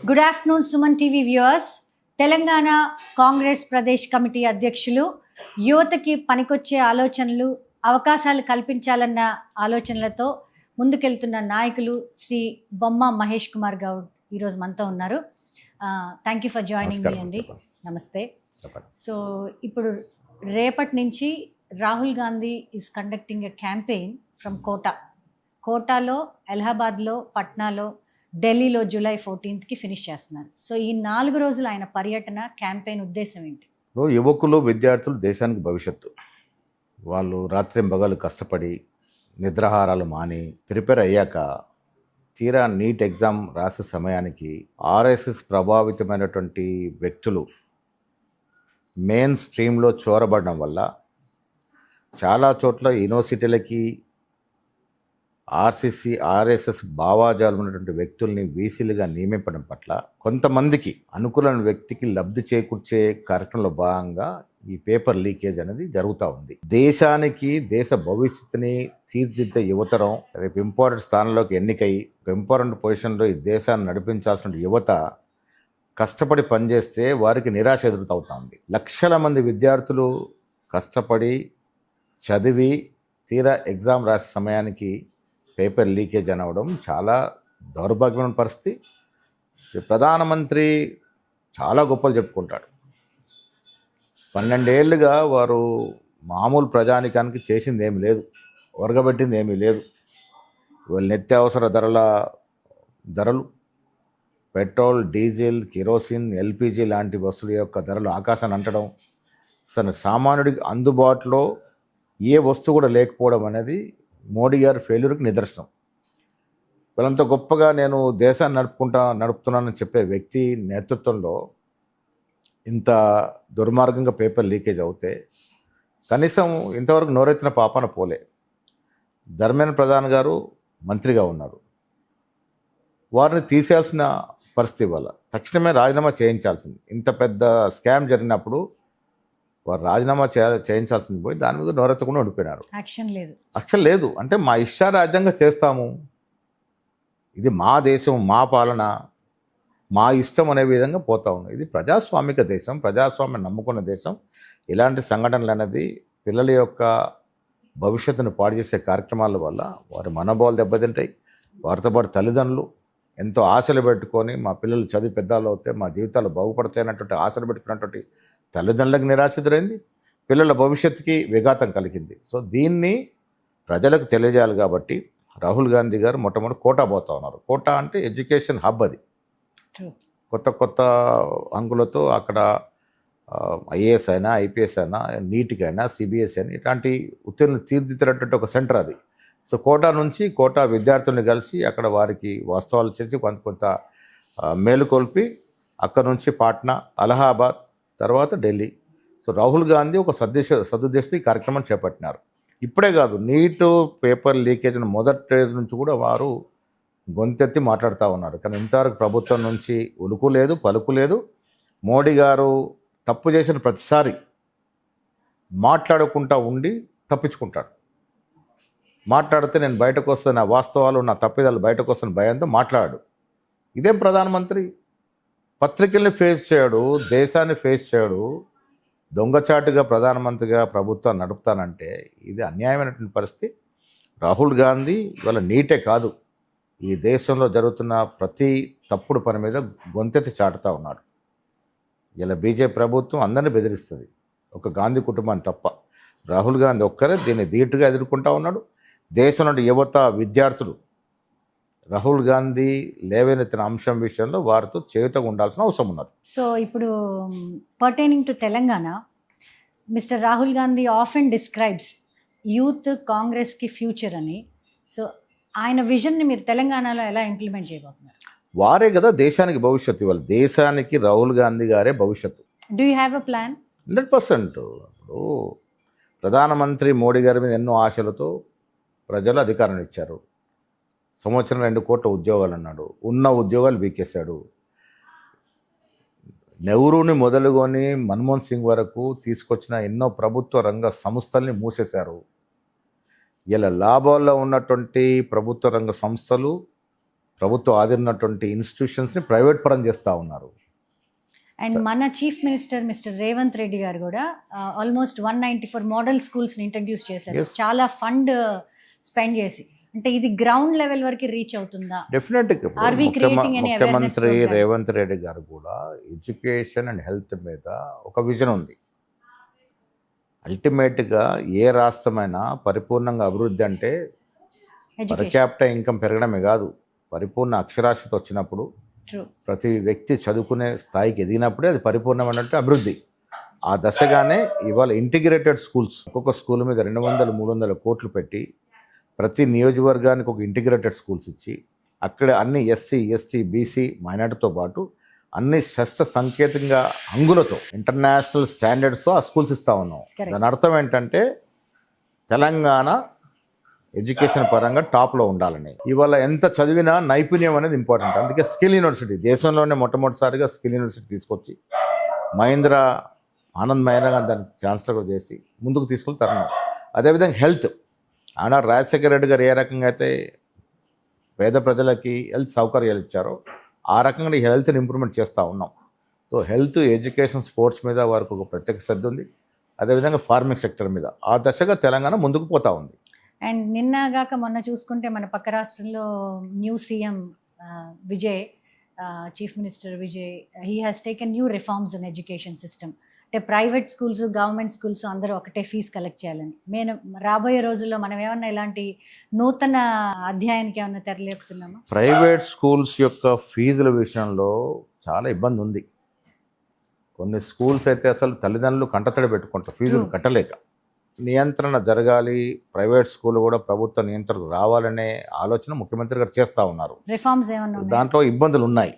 Good afternoon Suman TV viewers. Telangana Congress Pradesh committee అధ్యక్షులు యువతకి పనికొచ్చే ఆలోచనలు, అవకాశాలు కల్పించాలన్న ఆలోచనలతో ముందుకెళ్తున్న నాయకులు శ్రీ బొమ్మ మహేష్ కుమార్ గౌడ్ ఈరోజు మనతో ఉన్నారు. థ్యాంక్ యూ ఫర్ జాయినింగ్ మీ అండి. నమస్తే. సో ఇప్పుడు రేపటి నుంచి Rahul Gandhi is conducting a campaign from కోటాలో, అలహాబాద్లో, పట్నాలో, ఢిల్లీలో జూలై 14కి ఫినిష్ చేస్తున్నారు. సో ఈ 4 రోజులు ఆయన పర్యటన క్యాంపెయిన్ ఉద్దేశం ఏంటి? యువకులు, విద్యార్థులు దేశానికి భవిష్యత్తు. వాళ్ళు రాత్రింబగలు కష్టపడి నిద్రాహారాలు మాని ప్రిపేర్ అయ్యాక తీరా నీట్ ఎగ్జామ్ రాసే సమయానికి ఆర్ఎస్ఎస్ ప్రభావితమైనటువంటి వ్యక్తులు మెయిన్ స్ట్రీమ్లో చొరబడడం వల్ల చాలా చోట్ల యూనివర్సిటీలకి ఆర్ఎస్ఎస్ భావాజాలు ఉన్నటువంటి వ్యక్తుల్ని వీసీలుగా నియమించడం పట్ల కొంతమందికి అనుకూలమైన వ్యక్తికి లబ్ధి చేకూర్చే కార్యక్రమంలో భాగంగా ఈ పేపర్ లీకేజ్ అనేది జరుగుతూ ఉంది. దేశానికి, దేశ భవిష్యత్తుని తీర్చిదిద్దే యువతరం రేపు ఇంపార్టెంట్ స్థానంలోకి ఎన్నికై ఇంపార్టెంట్ పొజిషన్లో ఈ దేశాన్ని నడిపించాల్సిన యువత కష్టపడి పనిచేస్తే వారికి నిరాశ ఎదురుతవుతా ఉంది. లక్షల మంది విద్యార్థులు కష్టపడి చదివి తీరా ఎగ్జామ్ రాసే సమయానికి పేపర్ లీకేజ్ అనవడం చాలా దౌర్భాగ్యమైన పరిస్థితి. ప్రధానమంత్రి చాలా గొప్పలు చెప్పుకుంటాడు. 12 ఏళ్ళుగా వారు మామూలు ప్రజానికానికి చేసింది ఏమీ లేదు, ఒరగబెట్టింది ఏమీ లేదు. వీళ్ళు నిత్యావసర ధరలు పెట్రోల్, డీజిల్, కిరోసిన్, ఎల్పిజి లాంటి వస్తువుల యొక్క ధరలు ఆకాశాన్ని అంటడం, అసలు సామాన్యుడికి అందుబాటులో ఏ వస్తువు కూడా లేకపోవడం అనేది మోడీ గారి ఫెయిల్యూర్కి నిదర్శనం. వీళ్ళంత గొప్పగా నేను దేశాన్ని నడుపుతున్నానని చెప్పే వ్యక్తి నేతృత్వంలో ఇంత దుర్మార్గంగా పేపర్ లీకేజ్ అవుతే కనీసం ఇంతవరకు నోరెత్తిన పాపన పోలే. ధర్మేంద్ర ప్రధాన్ గారు మంత్రిగా ఉన్నారు, వారిని తీసేయాల్సిన పరిస్థితి వల్ల తక్షణమే రాజీనామా చేయించాల్సింది. ఇంత పెద్ద స్కామ్ జరిగినప్పుడు వారు రాజీనామా చేయించాల్సింది పోయి దాని మీద నోరెత్తకుండా ఉండిపోయినారు. యాక్షన్ లేదు అంటే మా ఇష్టారాజ్యంగా చేస్తాము, ఇది మా దేశం, మా పాలన, మా ఇష్టం అనే విధంగా పోతా ఉంది. ఇది ప్రజాస్వామిక దేశం, ప్రజాస్వామ్యం నమ్ముకున్న దేశం. ఇలాంటి సంఘటనలు అనేది పిల్లల యొక్క భవిష్యత్తును పాడు చేసే కార్యక్రమాల వల్ల వారి మనోభావాలు దెబ్బతింటాయి. వారితో పాటు తల్లిదండ్రులు ఎంతో ఆశలు పెట్టుకొని మా పిల్లలు చదివి పెద్దలు అవుతే మా జీవితాలు బాగుపడతాయన్నటువంటి ఆశలు పెట్టుకున్నటువంటి తల్లిదండ్రులకు నిరాశ ఎదురైంది, పిల్లల భవిష్యత్తుకి విఘాతం కలిగింది. సో దీన్ని ప్రజలకు తెలియజేయాలి కాబట్టి రాహుల్ గాంధీ గారు మొట్టమొదటి కోటా పోతా ఉన్నారు. కోటా అంటే ఎడ్యుకేషన్ హబ్. అది కొత్త అంకులతో అక్కడ ఐఏఎస్ అయినా, ఐపీఎస్ అయినా, నీట్కైనా, సిబిఎస్ఈ అయినా ఇట్లాంటి ఉత్తీర్ణులు తీర్చిదిద్దేటటువంటి ఒక సెంటర్ అది. సో కోటా నుంచి కోటా విద్యార్థుల్ని కలిసి అక్కడ వారికి వాస్తవాలు చేసి కొంత మేలుకొల్పి అక్కడ నుంచి పాట్నా, అలహాబాద్, తర్వాత ఢిల్లీ. సో రాహుల్ గాంధీ ఒక సదుద్దేశంతో ఈ కార్యక్రమం చేపట్టినారు. ఇప్పుడే కాదు, నీట్ పేపర్ లీకేజ్ మొదటి రోజు నుంచి కూడా వారు గొంతెత్తి మాట్లాడుతూ ఉన్నారు. కానీ ఇంతవరకు ప్రభుత్వం నుంచి ఉలుకు లేదు, పలుకు లేదు. మోడీ గారు తప్పు చేసిన ప్రతిసారి మాట్లాడకుండా ఉండి తప్పించుకుంటాడు. మాట్లాడితే నేను బయటకు వస్తాను, నా వాస్తవాలు, నా తప్పిదాలు బయటకు వస్తాను భయంతో మాట్లాడు. ఇదేం ప్రధానమంత్రి? పత్రికల్ని ఫేస్ చేయడు, దేశాన్ని ఫేస్ చేయడు, దొంగచాటుగా ప్రధానమంత్రిగా ప్రభుత్వాన్ని నడుపుతానంటే ఇది అన్యాయమైనటువంటి పరిస్థితి. రాహుల్ గాంధీ ఇవాళ నీటే కాదు, ఈ దేశంలో జరుగుతున్న ప్రతి తప్పుడు పని మీద గొంతెత్తి చాటుతూ ఉన్నాడు. ఇలా బీజేపీ ప్రభుత్వం అందరినీ బెదిరిస్తుంది, ఒక గాంధీ కుటుంబాన్ని తప్ప. రాహుల్ గాంధీ ఒక్కరే దీన్ని ధీటుగా ఎదుర్కొంటూ ఉన్నాడు. దేశంలో యువత, విద్యార్థులు రాహుల్ గాంధీ లేవనెత్తిన అంశం విషయంలో వారితో చేయుతగా ఉండాల్సిన అవసరం ఉన్నది. సో ఇప్పుడు pertaining to Telangana, mister Rahul Gandhi often describes youth కాంగ్రెస్కి ఫ్యూచర్ అని. సో ఆయన విజన్ని మీరు తెలంగాణలో ఎలా ఇంప్లిమెంట్ చేయబోతున్నారు? వారే కదా దేశానికి భవిష్యత్తు. ఇవాళ దేశానికి రాహుల్ గాంధీ గారే భవిష్యత్తు. Do you have a plan? 100%. ఇప్పుడు ప్రధానమంత్రి మోడీ గారి మీద ఎన్నో ఆశలతో ప్రజలు అధికారం ఇచ్చారు. సంవత్సరం 2 కోట్ల ఉద్యోగాలు అన్నాడు, ఉన్న ఉద్యోగాలు బీకేశాడు. నెహ్రూని మొదలుకొని మన్మోహన్ సింగ్ వరకు తీసుకొచ్చిన ఎన్నో ప్రభుత్వ రంగ సంస్థల్ని మూసేశారు. ఇలా లాభాల్లో ఉన్నటువంటి ప్రభుత్వ రంగ సంస్థలు ప్రభుత్వ ఆదిరినటువంటి ఇన్స్టిట్యూషన్స్ని ప్రైవేట్ పరం చేస్తూ ఉన్నారు. అండ్ మన chief minister mister Revanth Reddy గారు కూడా ఆల్మోస్ట్ 194 మోడల్ స్కూల్స్ని ఇంట్రడ్యూస్ చేశారు. Yes. చాలా ఫండ్ స్పెండ్ చేసి. అంటే ఇది గ్రౌండ్ లెవెల్ వరకు రీచ్ అవుతుందా? డెఫినెట్గా Are we creating any awareness ముఖ్యమంత్రి programs? రేవంత్ రెడ్డి గారు కూడా ఎడ్యుకేషన్ అండ్ హెల్త్ మీద ఒక విజన్ ఉంది. అల్టిమేట్గా ఏ రాష్ట్రమైనా పరిపూర్ణంగా అభివృద్ధి అంటే పర్ ఎడ్యుకేషన్. క్యాపిటల్ ఇన్కమ్ పెరగడమే కాదు, పరిపూర్ణ అక్షరాస్యత వచ్చినప్పుడు ట్రూ. ప్రతి వ్యక్తి చదువుకునే స్థాయికి ఎదిగినప్పుడే అది పరిపూర్ణమైనట్టు అభివృద్ధి. ఆ దశగానే ఇవాళ ఇంటిగ్రేటెడ్ స్కూల్స్, ఒక్కొక్క స్కూల్ మీద 200-300 కోట్లు పెట్టి ప్రతి నియోజకవర్గానికి ఒక ఇంటిగ్రేటెడ్ స్కూల్స్ ఇచ్చి అక్కడ అన్ని ఎస్సీ, ఎస్టీ, బీసీ, మైనార్టీతో పాటు అన్ని శస్త్ర సంకేతంగా హంగులతో ఇంటర్నేషనల్ స్టాండర్డ్స్తో ఆ స్కూల్స్ ఇస్తూ ఉన్నాం. Correct. దాని అర్థం ఏంటంటే తెలంగాణ ఎడ్యుకేషన్ పరంగా టాప్లో ఉండాలని. ఇవాళ ఎంత చదివినా నైపుణ్యం అనేది ఇంపార్టెంట్. అందుకే స్కిల్ యూనివర్సిటీ దేశంలోనే మొట్టమొదటిసారిగా స్కిల్ యూనివర్సిటీ తీసుకొచ్చి ఆనంద్ మహేంద్ర గారు దాన్ని ఛాన్సలర్ చేసి ముందుకు తీసుకెళ్ళి తరుణం. అదేవిధంగా హెల్త్, ఆనాడు రాజశేఖర రెడ్డి గారు ఏ రకంగా అయితే పేద ప్రజలకి హెల్త్ సౌకర్యాలు ఇచ్చారో ఆ రకంగా ఈ హెల్త్ని ఇంప్రూవ్మెంట్ చేస్తూ ఉన్నాం. సో హెల్త్, ఎడ్యుకేషన్, స్పోర్ట్స్ మీద వారికి ఒక ప్రత్యేక శ్రద్ధ ఉంది. అదేవిధంగా ఫార్మింగ్ సెక్టర్ మీద ఆ దశగా తెలంగాణ ముందుకు పోతూ ఉంది. అండ్ నిన్నగాక మొన్న చూసుకుంటే మన పక్క రాష్ట్రంలో new CM Vijay, chief minister Vijay, he has taken new reforms in education system. అంటే ప్రైవేట్ స్కూల్స్, గవర్నమెంట్ స్కూల్స్ అందరూ ఒకటే ఫీజు కలెక్ట్ చేయాలని. నేను రాబోయే రోజుల్లో మనం ఏమన్నా ఇలాంటి నూతన అధ్యాయానికి ఏమన్నా తెరలేపుతున్నామా? ప్రైవేట్ స్కూల్స్ యొక్క ఫీజుల విషయంలో చాలా ఇబ్బంది ఉంది. కొన్ని స్కూల్స్ అయితే అసలు తల్లిదండ్రులు కంటతడి పెట్టుకుంటారు ఫీజులు True. కట్టలేక. నియంత్రణ జరగాలి, ప్రైవేట్ స్కూల్ కూడా ప్రభుత్వ నియంత్రణకు రావాలనే ఆలోచన ముఖ్యమంత్రి గారు చేస్తూ ఉన్నారు. రిఫార్మ్స్ ఏమన్నా ఉన్నాయా? దాంట్లో ఇబ్బందులు ఉన్నాయి.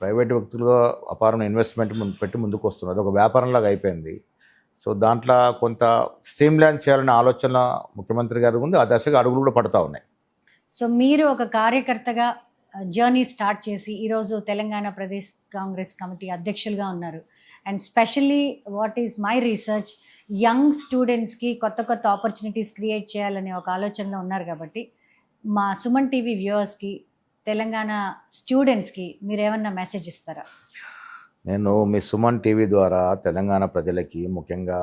ప్రైవేట్ వ్యక్తులుగా అపారమైన ఇన్వెస్ట్మెంట్ పెట్టి ముందుకు వస్తున్నారు. అది ఒక వ్యాపారంలాగా అయిపోయింది. సో దాంట్లో కొంత స్ట్రీమ్లైన్ చేయాలనే ఆలోచన ముఖ్యమంత్రి గారికి ఉంది. ఆ దశగా అడుగులు కూడా పడుతూ ఉన్నాయి. సో మీరు ఒక కార్యకర్తగా జర్నీ స్టార్ట్ చేసి ఈరోజు తెలంగాణ ప్రదేశ్ కాంగ్రెస్ కమిటీ అధ్యక్షులుగా ఉన్నారు. And specially what is my research, young స్టూడెంట్స్కి కొత్త కొత్త ఆపర్చునిటీస్ క్రియేట్ చేయాలనే ఒక ఆలోచనలో ఉన్నారు. కాబట్టి మా సుమన్ టీవీ వ్యూవర్స్కి, తెలంగాణ స్టూడెంట్స్కి మీరు ఏమన్నా మెసేజ్ ఇస్తారా? నేను మీ సుమన్ టీవీ ద్వారా తెలంగాణ ప్రజలకి, ముఖ్యంగా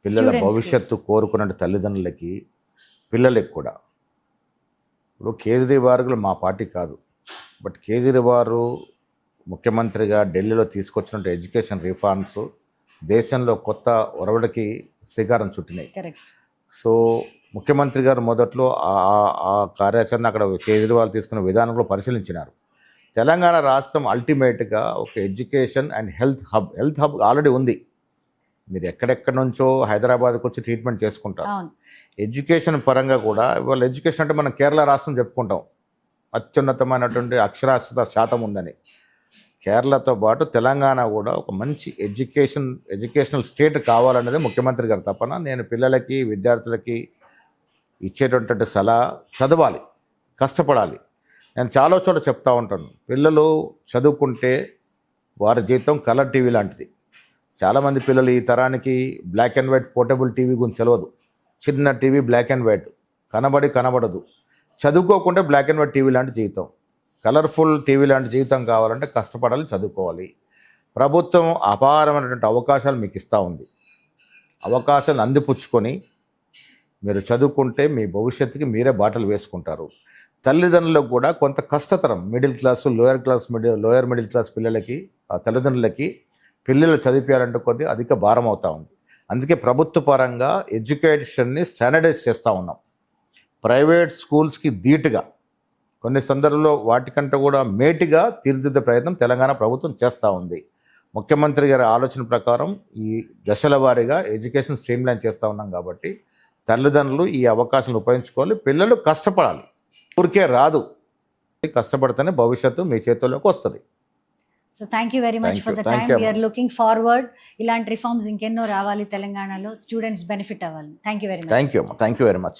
పిల్లల Students కి. భవిష్యత్తు కోరుకున్న తల్లిదండ్రులకి, పిల్లలకి కూడా, ఇప్పుడు కేజ్రీవాల్ మా పార్టీ కాదు, బట్ కేజ్రీవాల్ ముఖ్యమంత్రిగా ఢిల్లీలో తీసుకొచ్చిన ఎడ్యుకేషన్ రిఫార్మ్స్ దేశంలో కొత్త ఒరవడికి శ్రీకారం చుట్టినాయి. కరెక్ట్. సో ముఖ్యమంత్రి గారు మొదట్లో ఆ కార్యాచరణ అక్కడ కేజ్రీవాల్ తీసుకున్న విధానం కూడా పరిశీలించినారు. తెలంగాణ రాష్ట్రం అల్టిమేట్గా ఒక education and health hub already ఉంది. మీరు ఎక్కడెక్కడి నుంచో హైదరాబాద్కి వచ్చి ట్రీట్మెంట్ చేసుకుంటారు. అవును. ఎడ్యుకేషన్ పరంగా కూడా ఇవాళ ఎడ్యుకేషన్ అంటే మనం కేరళ రాష్ట్రం చెప్పుకుంటాం, అత్యున్నతమైనటువంటి అక్షరాస్యత శాతం ఉందని. కేరళతో పాటు తెలంగాణ కూడా ఒక మంచి ఎడ్యుకేషనల్ స్టేట్ కావాలన్నది ముఖ్యమంత్రి గారి తపన. నేను పిల్లలకి, విద్యార్థులకి ఇచ్చేటటువంటి సలహా, చదవాలి, కష్టపడాలి. నేను చాలా చోట్ల చెప్తా ఉంటాను, పిల్లలు చదువుకుంటే వారి జీవితం కలర్ టీవీ లాంటిది. చాలామంది పిల్లలు ఈ తరానికి black and white portable TV గురించి తెలియదు. చిన్న టీవీ బ్లాక్ అండ్ వైట్ కనబడదు. చదువుకోకుంటే బ్లాక్ అండ్ వైట్ టీవీ లాంటి జీవితం, కలర్ఫుల్ టీవీ లాంటి జీవితం కావాలంటే కష్టపడాలి, చదువుకోవాలి. ప్రభుత్వం అపారమైనటువంటి అవకాశాలు మీకు ఇస్తూ ఉంది. అవకాశాలు అందిపుచ్చుకొని మీరు చదువుకుంటే మీ భవిష్యత్తుకి మీరే బాటలు వేసుకుంటారు. తల్లిదండ్రులకు కూడా కొంత కష్టతరం, middle class, lower middle class పిల్లలకి, ఆ తల్లిదండ్రులకి పిల్లలు చదివించాలంటే కొద్దిగా అధిక భారం అవుతూ ఉంది. అందుకే ప్రభుత్వ పరంగా ఎడ్యుకేషన్ని స్టాండర్డైజ్ చేస్తూ ఉన్నాం. ప్రైవేట్ స్కూల్స్కి ధీటుగా, కొన్ని సందర్భంలో వాటికంటే కూడా మేటిగా తీర్చిదిద్దే ప్రయత్నం తెలంగాణ ప్రభుత్వం చేస్తూ ఉంది. ముఖ్యమంత్రి గారి ఆలోచన ప్రకారం ఈ దశల వారీగా ఎడ్యుకేషన్ స్ట్రీమ్లైన్ చేస్తూ ఉన్నాం. కాబట్టి తల్లిదండ్రులు ఈ అవకాశాలను ఉపయోగించుకోవాలి. పిల్లలు కష్టపడాలి, ఊరికే రాదు. కష్టపడితేనే భవిష్యత్తు మీ చేతుల్లోకి వస్తుంది. So thank you very much Thank for you. The Thank time. you, we are looking forward. ఇలాంటి రిఫార్మ్స్ ఇంకెన్నో రావాలి తెలంగాణలో, స్టూడెంట్స్ బెనిఫిట్ అవ్వాలి. Thank you very much. Thank you very much.